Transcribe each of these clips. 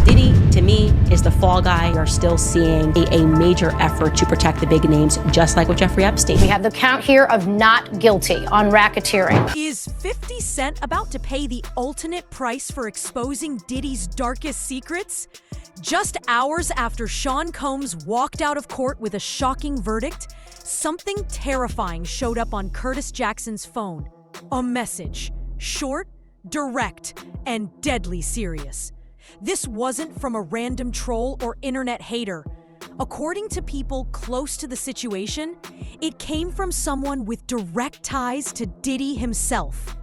Diddy, to me, is the fall guy. We're still seeing a major effort to protect the big names, just like with Jeffrey Epstein. We have the count here of not guilty on racketeering. Is 50 Cent about to pay the ultimate price for exposing Diddy's darkest secrets? Just hours after Sean Combs walked out of court with a shocking verdict, something terrifying showed up on Curtis Jackson's phone. A message. Short, direct, and deadly serious. This wasn't from a random troll or internet hater. According to people close to the situation, it came from someone with direct ties to Diddy himself.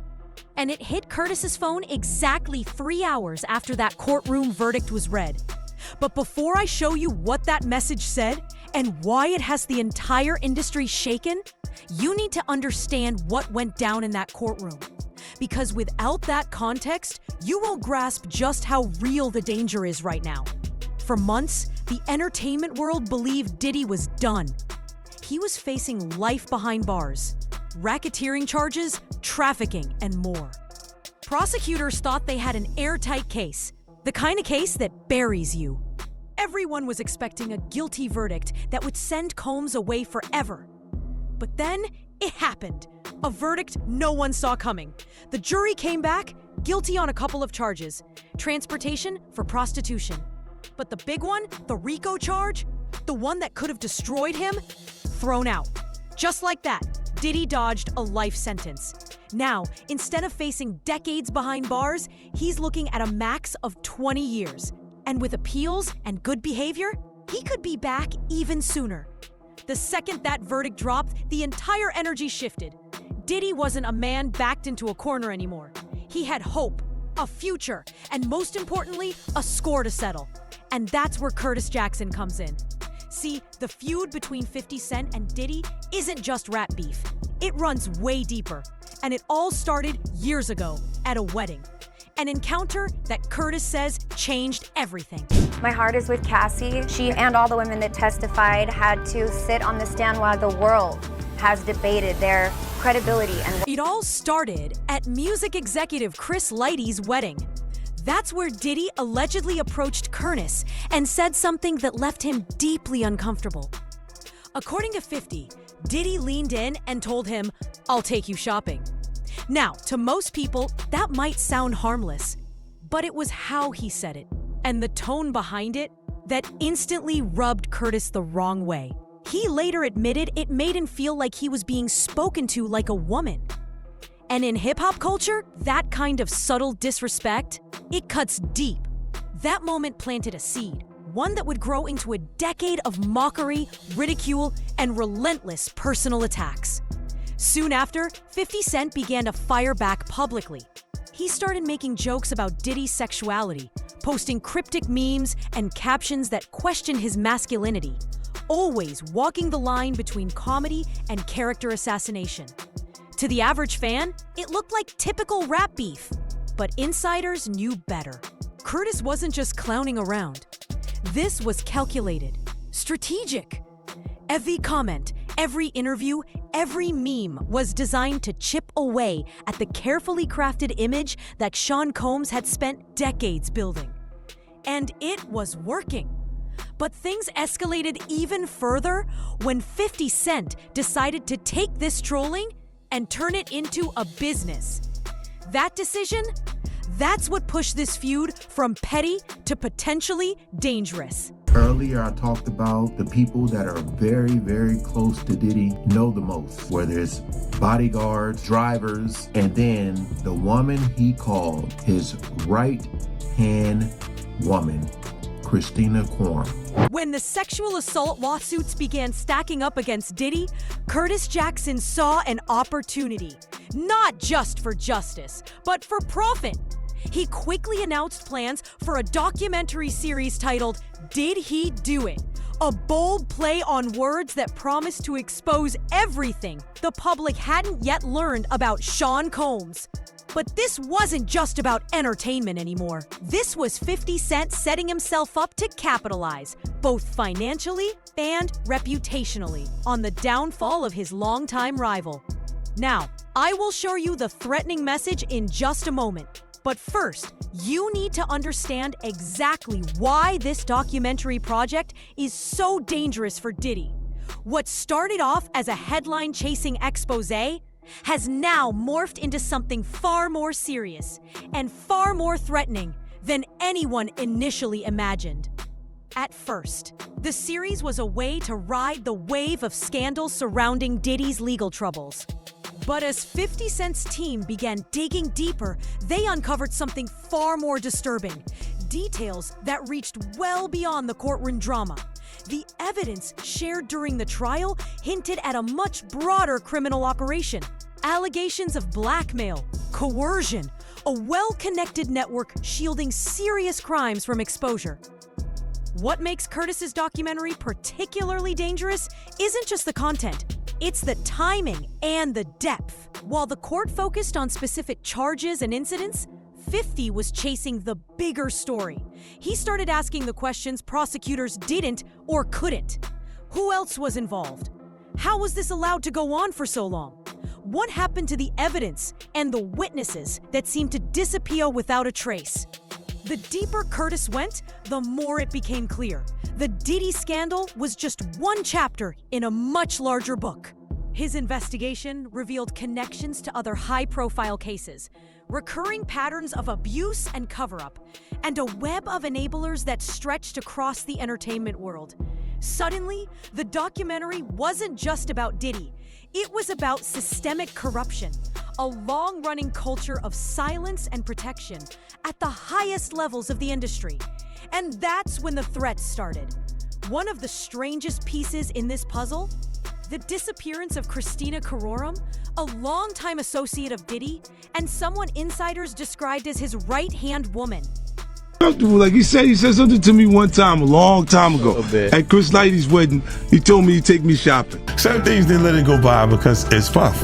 And it hit Curtis's phone exactly 3 hours after that courtroom verdict was read. But before I show you what that message said and why it has the entire industry shaken, you need to understand what went down in that courtroom. Because without that context, you won't grasp just how real the danger is right now. For months, the entertainment world believed Diddy was done. He was facing life behind bars, racketeering charges, trafficking, and more. Prosecutors thought they had an airtight case, the kind of case that buries you. Everyone was expecting a guilty verdict that would send Combs away forever. But then it happened. A verdict no one saw coming. The jury came back guilty on a couple of charges. Transportation for prostitution. But the big one, the RICO charge, the one that could have destroyed him, thrown out. Just like that, Diddy dodged a life sentence. Now, instead of facing decades behind bars, he's looking at a max of 20 years. And with appeals and good behavior, he could be back even sooner. The second that verdict dropped, the entire energy shifted. Diddy wasn't a man backed into a corner anymore. He had hope, a future, and most importantly, a score to settle. And that's where Curtis Jackson comes in. See, the feud between 50 Cent and Diddy isn't just rap beef. It runs way deeper. And it all started years ago at a wedding. An encounter that Curtis says changed everything. My heart is with Cassie. She and all the women that testified had to sit on the stand while the world has debated their credibility. And it all started at music executive Chris Lighty's wedding. That's where Diddy allegedly approached Curtis and said something that left him deeply uncomfortable. According to 50, Diddy leaned in and told him, "I'll take you shopping." Now, to most people, that might sound harmless, but it was how he said it and the tone behind it that instantly rubbed Curtis the wrong way. He later admitted it made him feel like he was being spoken to like a woman. And in hip-hop culture, that kind of subtle disrespect, it cuts deep. That moment planted a seed, one that would grow into a decade of mockery, ridicule, and relentless personal attacks. Soon after, 50 Cent began to fire back publicly. He started making jokes about Diddy's sexuality, posting cryptic memes and captions that questioned his masculinity, always walking the line between comedy and character assassination. To the average fan, it looked like typical rap beef, but insiders knew better. Curtis wasn't just clowning around. This was calculated, strategic. Every comment, every interview, every meme was designed to chip away at the carefully crafted image that Sean Combs had spent decades building. And it was working. But things escalated even further when 50 Cent decided to take this trolling and turn it into a business. That decision, that's what pushed this feud from petty to potentially dangerous. Earlier, I talked about the people that are very, very close to Diddy know the most, whether it's bodyguards, drivers, and then the woman he called his right-hand woman, Christina Quam. When the sexual assault lawsuits began stacking up against Diddy, Curtis Jackson saw an opportunity, not just for justice, but for profit. He quickly announced plans for a documentary series titled Did He Do It? A bold play on words that promised to expose everything the public hadn't yet learned about Sean Combs. But this wasn't just about entertainment anymore. This was 50 Cent setting himself up to capitalize, both financially and reputationally, on the downfall of his longtime rival. Now, I will show you the threatening message in just a moment. But first, you need to understand exactly why this documentary project is so dangerous for Diddy. What started off as a headline-chasing exposé has now morphed into something far more serious and far more threatening than anyone initially imagined. At first, the series was a way to ride the wave of scandals surrounding Diddy's legal troubles. But as 50 Cent's team began digging deeper, they uncovered something far more disturbing. Details that reached well beyond the courtroom drama. The evidence shared during the trial hinted at a much broader criminal operation. Allegations of blackmail, coercion, a well-connected network shielding serious crimes from exposure. What makes Curtis's documentary particularly dangerous isn't just the content. It's the timing and the depth. While the court focused on specific charges and incidents, 50 was chasing the bigger story. He started asking the questions prosecutors didn't or couldn't. Who else was involved? How was this allowed to go on for so long? What happened to the evidence and the witnesses that seemed to disappear without a trace? The deeper Curtis went, the more it became clear. The Diddy scandal was just one chapter in a much larger book. His investigation revealed connections to other high-profile cases, recurring patterns of abuse and cover-up, and a web of enablers that stretched across the entertainment world. Suddenly, the documentary wasn't just about Diddy. It was about systemic corruption, a long-running culture of silence and protection at the highest levels of the industry. And that's when the threats started. One of the strangest pieces in this puzzle? The disappearance of Christina Carrorum, a longtime associate of Diddy, and someone insiders described as his right-hand woman. Like he said something to me one time, a long time ago. At Chris Lighty's wedding, he told me he'd take me shopping. Certain things didn't let it go by because it's Puff.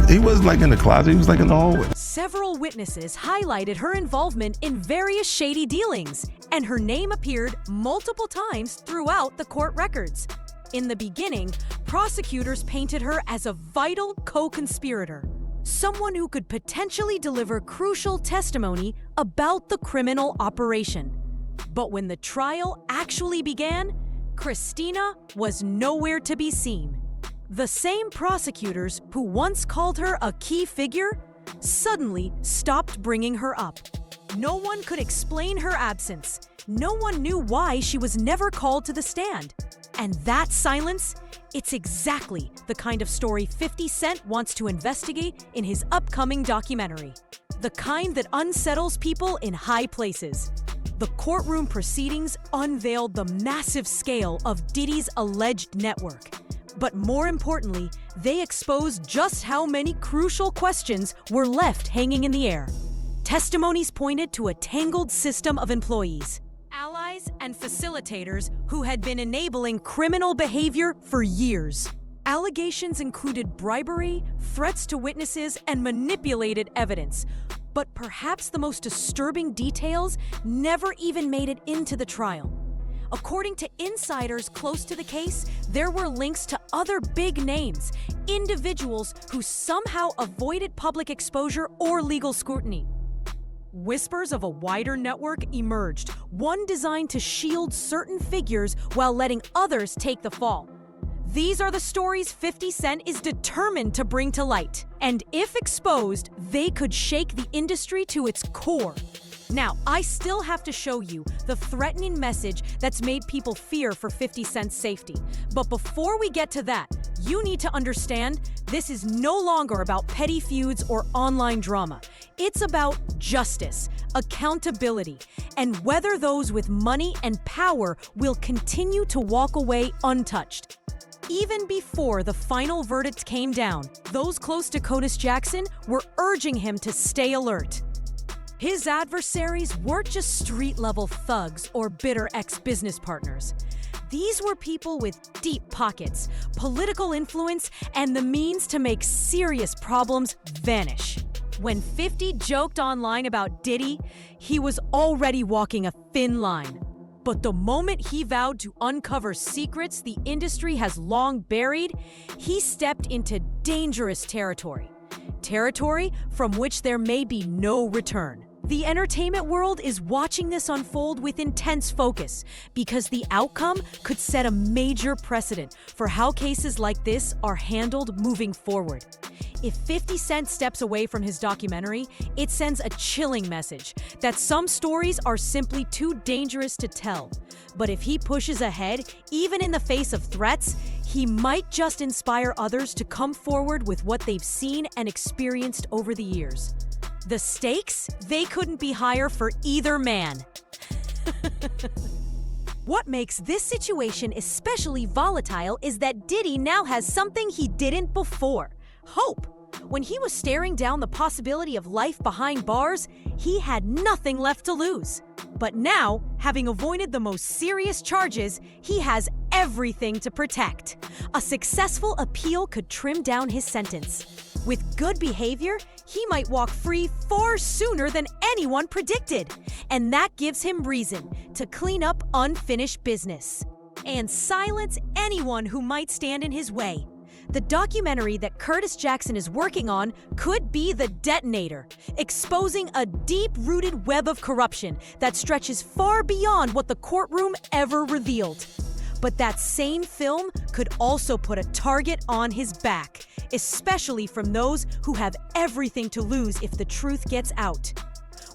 He wasn't like in the closet, he was like in the hallway. Several witnesses highlighted her involvement in various shady dealings, and her name appeared multiple times throughout the court records. In the beginning, prosecutors painted her as a vital co-conspirator, someone who could potentially deliver crucial testimony about the criminal operation. But when the trial actually began, Christina was nowhere to be seen. The same prosecutors who once called her a key figure suddenly stopped bringing her up. No one could explain her absence. No one knew why she was never called to the stand. And that silence, it's exactly the kind of story 50 Cent wants to investigate in his upcoming documentary. The kind that unsettles people in high places. The courtroom proceedings unveiled the massive scale of Diddy's alleged network. But more importantly, they exposed just how many crucial questions were left hanging in the air. Testimonies pointed to a tangled system of employees, allies, and facilitators who had been enabling criminal behavior for years. Allegations included bribery, threats to witnesses, and manipulated evidence. But perhaps the most disturbing details never even made it into the trial. According to insiders close to the case, there were links to other big names, individuals who somehow avoided public exposure or legal scrutiny. Whispers of a wider network emerged, one designed to shield certain figures while letting others take the fall. These are the stories 50 Cent is determined to bring to light. And if exposed, they could shake the industry to its core. Now, I still have to show you the threatening message that's made people fear for 50 Cent's safety. But before we get to that, you need to understand this is no longer about petty feuds or online drama. It's about justice, accountability, and whether those with money and power will continue to walk away untouched. Even before the final verdict came down, those close to Curtis Jackson were urging him to stay alert. His adversaries weren't just street-level thugs or bitter ex-business partners. These were people with deep pockets, political influence, and the means to make serious problems vanish. When 50 joked online about Diddy, he was already walking a thin line. But the moment he vowed to uncover secrets the industry has long buried, he stepped into dangerous territory. Territory from which there may be no return. The entertainment world is watching this unfold with intense focus because the outcome could set a major precedent for how cases like this are handled moving forward. If 50 Cent steps away from his documentary, it sends a chilling message that some stories are simply too dangerous to tell. But if he pushes ahead, even in the face of threats, he might just inspire others to come forward with what they've seen and experienced over the years. The stakes? They couldn't be higher for either man. What makes this situation especially volatile is that Diddy now has something he didn't before: hope. When he was staring down the possibility of life behind bars, he had nothing left to lose. But now, having avoided the most serious charges, he has everything to protect. A successful appeal could trim down his sentence. With good behavior, he might walk free far sooner than anyone predicted. And that gives him reason to clean up unfinished business and silence anyone who might stand in his way. The documentary that Curtis Jackson is working on could be the detonator, exposing a deep-rooted web of corruption that stretches far beyond what the courtroom ever revealed. But that same film could also put a target on his back, especially from those who have everything to lose if the truth gets out.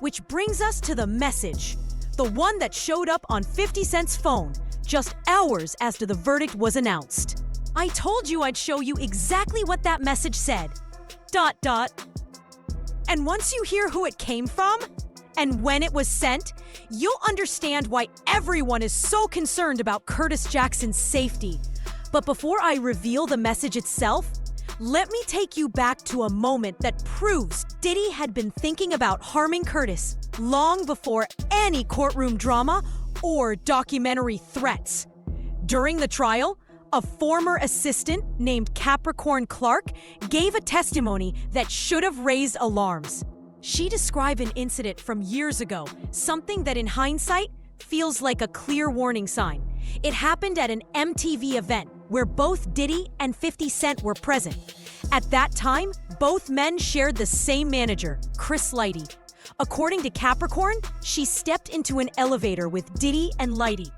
Which brings us to the message, the one that showed up on 50 Cent's phone just hours after the verdict was announced. I told you I'd show you exactly what that message said. ... And once you hear who it came from, and when it was sent, you'll understand why everyone is so concerned about Curtis Jackson's safety. But before I reveal the message itself, let me take you back to a moment that proves Diddy had been thinking about harming Curtis long before any courtroom drama or documentary threats. During the trial, a former assistant named Capricorn Clark gave a testimony that should have raised alarms. She described an incident from years ago, something that in hindsight feels like a clear warning sign. It happened at an MTV event where both Diddy and 50 Cent were present. At that time, both men shared the same manager, Chris Lighty. According to Capricorn, she stepped into an elevator with Diddy and Lighty.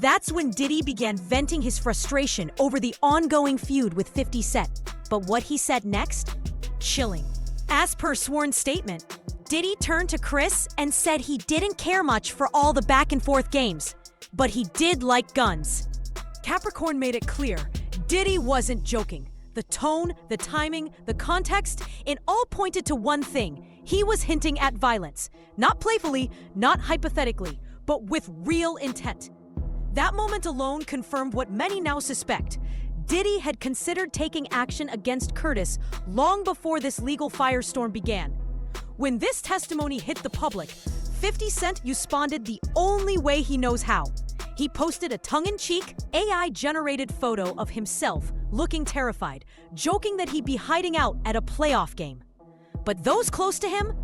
That's when Diddy began venting his frustration over the ongoing feud with 50 Cent. But what he said next? Chilling. As per sworn statement, Diddy turned to Chris and said he didn't care much for all the back-and-forth games, but he did like guns. Capricorn made it clear Diddy wasn't joking. The tone, the timing, the context, it all pointed to one thing. He was hinting at violence. Not playfully, not hypothetically, but with real intent. That moment alone confirmed what many now suspect. Diddy had considered taking action against Curtis long before this legal firestorm began. When this testimony hit the public, 50 Cent responded the only way he knows how. He posted a tongue-in-cheek, AI-generated photo of himself looking terrified, joking that he'd be hiding out at a playoff game. But those close to him,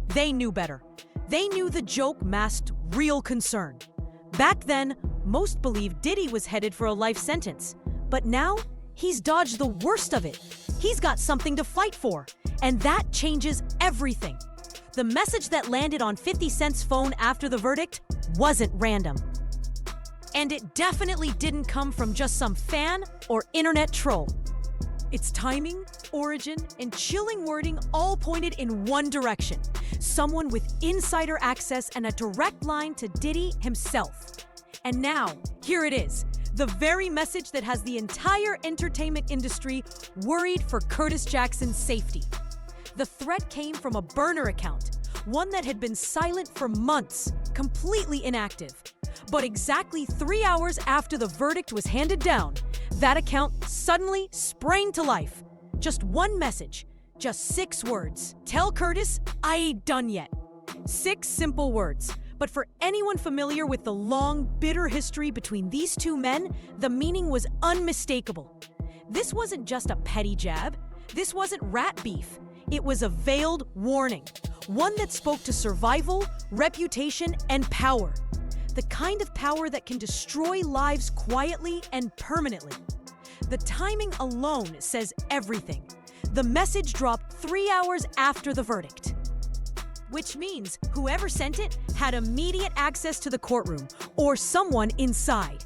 they knew better. They knew the joke masked real concern. Back then, most believed Diddy was headed for a life sentence. But now, he's dodged the worst of it. He's got something to fight for. And that changes everything. The message that landed on 50 Cent's phone after the verdict wasn't random. And it definitely didn't come from just some fan or internet troll. Its timing, origin, and chilling wording all pointed in one direction. Someone with insider access and a direct line to Diddy himself. And now, here it is. The very message that has the entire entertainment industry worried for Curtis Jackson's safety. The threat came from a burner account, one that had been silent for months, completely inactive. But exactly 3 hours after the verdict was handed down, that account suddenly sprang to life. Just one message, just 6 words. Tell Curtis, I ain't done yet. 6 simple words. But for anyone familiar with the long, bitter history between these two men, the meaning was unmistakable. This wasn't just a petty jab. This wasn't rat beef. It was a veiled warning, one that spoke to survival, reputation, and power. The kind of power that can destroy lives quietly and permanently. The timing alone says everything. The message dropped 3 hours after the verdict. which means whoever sent it had immediate access to the courtroom or someone inside.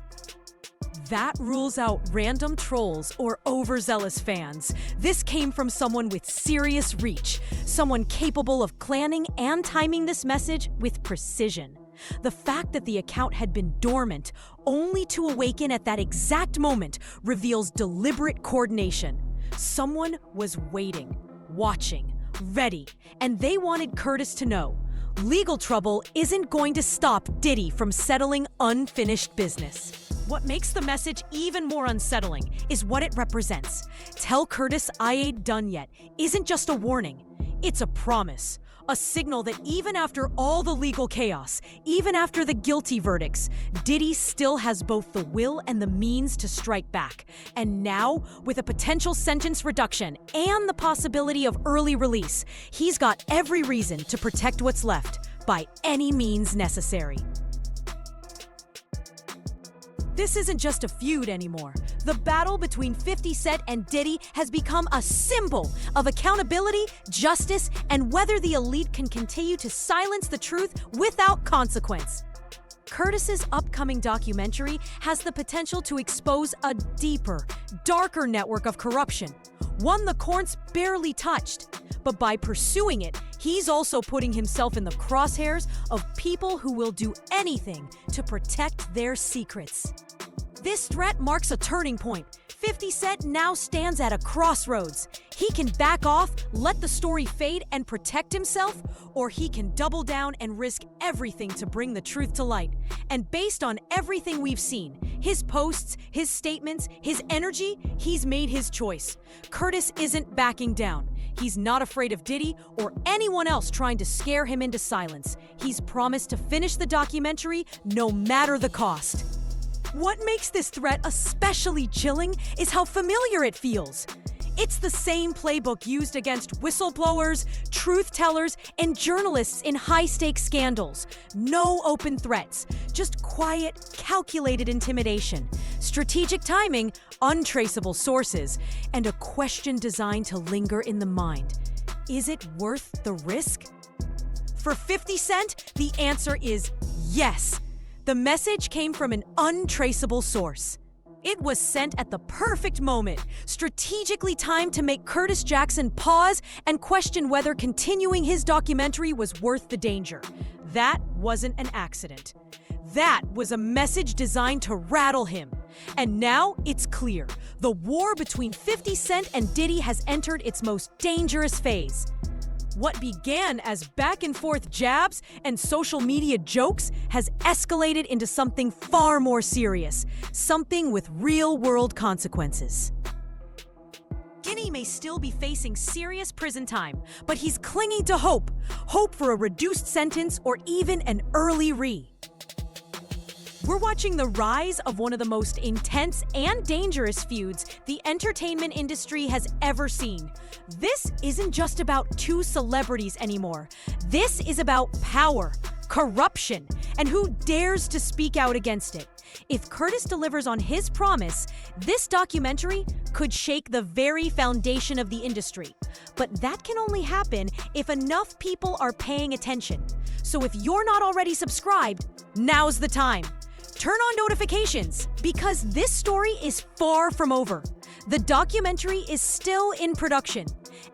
That rules out random trolls or overzealous fans. This came from someone with serious reach, someone capable of planning and timing this message with precision. The fact that the account had been dormant, only to awaken at that exact moment, reveals deliberate coordination. Someone was waiting, watching, ready, and they wanted Curtis to know. Legal trouble isn't going to stop Diddy from settling unfinished business. What makes the message even more unsettling is what it represents. "Tell Curtis I ain't done yet" isn't just a warning, it's a promise. A signal that even after all the legal chaos, even after the guilty verdicts, Diddy still has both the will and the means to strike back. And now, with a potential sentence reduction and the possibility of early release, he's got every reason to protect what's left by any means necessary. This isn't just a feud anymore. The battle between 50 Cent and Diddy has become a symbol of accountability, justice, and whether the elite can continue to silence the truth without consequence. Curtis's upcoming documentary has the potential to expose a deeper, darker network of corruption, one the courts barely touched. But by pursuing it, he's also putting himself in the crosshairs of people who will do anything to protect their secrets. This threat marks a turning point. 50 Cent now stands at a crossroads. He can back off, let the story fade, and protect himself, or he can double down and risk everything to bring the truth to light. And based on everything we've seen, his posts, his statements, his energy, he's made his choice. Curtis isn't backing down. He's not afraid of Diddy or anyone else trying to scare him into silence. He's promised to finish the documentary no matter the cost. What makes this threat especially chilling is how familiar it feels. It's the same playbook used against whistleblowers, truth-tellers, and journalists in high-stakes scandals. No open threats, just quiet, calculated intimidation, strategic timing, untraceable sources, and a question designed to linger in the mind. Is it worth the risk? For 50 Cent, the answer is yes. The message came from an untraceable source. It was sent at the perfect moment, strategically timed to make Curtis Jackson pause and question whether continuing his documentary was worth the danger. That wasn't an accident. That was a message designed to rattle him. And now it's clear. The war between 50 Cent and Diddy has entered its most dangerous phase. What began as back-and-forth jabs and social media jokes has escalated into something far more serious, something with real-world consequences. Diddy may still be facing serious prison time, but he's clinging to hope for a reduced sentence or even an early re. We're watching the rise of one of the most intense and dangerous feuds the entertainment industry has ever seen. This isn't just about two celebrities anymore. This is about power, corruption, and who dares to speak out against it. If Curtis delivers on his promise, this documentary could shake the very foundation of the industry. But that can only happen if enough people are paying attention. So if you're not already subscribed, now's the time. Turn on notifications, because this story is far from over. The documentary is still in production.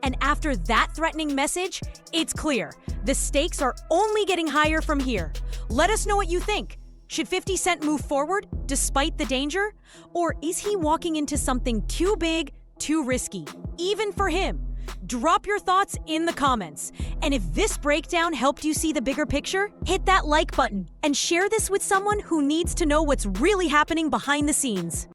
And after that threatening message, it's clear. The stakes are only getting higher from here. Let us know what you think. Should 50 Cent move forward, despite the danger? Or is he walking into something too big, too risky, even for him? Drop your thoughts in the comments. And if this breakdown helped you see the bigger picture, hit that like button and share this with someone who needs to know what's really happening behind the scenes.